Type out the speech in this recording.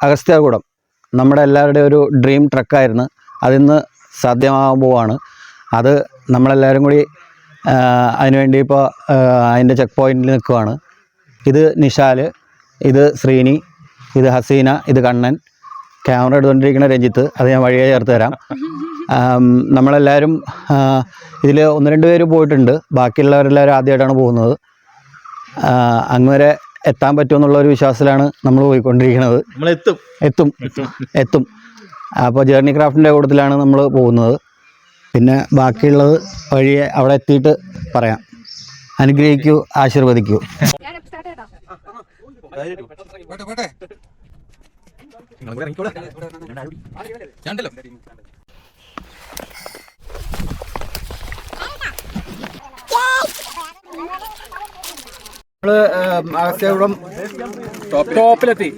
അഗസ്ത്യാർകൂടം നമ്മുടെ എല്ലാവരുടെയും ഒരു ഡ്രീം ട്രക്കായിരുന്നു. അതിന്ന് സാധ്യമാകാൻ പോവാണ്. അത് നമ്മളെല്ലാവരും കൂടി അതിനുവേണ്ടി ഇപ്പോൾ അതിൻ്റെ ചെക്ക് പോയിന്റിൽ നിൽക്കുവാണ്. ഇത് നിഷാൽ, ഇത് ശ്രീനി, ഇത് ഹസീന, ഇത് കണ്ണൻ, ക്യാമറ എടുത്തുകൊണ്ടിരിക്കുന്ന രഞ്ജിത്ത്. അത് ഞാൻ വഴിയെ ചേർത്ത് തരാം. നമ്മളെല്ലാവരും ഇതിൽ 1-2 പേര് പോയിട്ടുണ്ട്. ബാക്കിയുള്ളവരെല്ലാവരും ആദ്യമായിട്ടാണ് പോകുന്നത്. അങ്ങ് വരെ എത്താൻ പറ്റുമെന്നുള്ളൊരു വിശ്വാസത്തിലാണ് നമ്മൾ പോയിക്കൊണ്ടിരിക്കുന്നത്. എത്തും. അപ്പോൾ ജേർണി ക്രാഫ്റ്റിൻ്റെ കൂട്ടത്തിലാണ് നമ്മൾ പോകുന്നത്. പിന്നെ ബാക്കിയുള്ളത് വഴിയെ അവിടെ എത്തിയിട്ട് പറയാം. അനുഗ്രഹിക്കൂ, ആശീർവദിക്കൂ. അഗസ്ത്യാർകൂടം ടോപ്പിലെത്തി.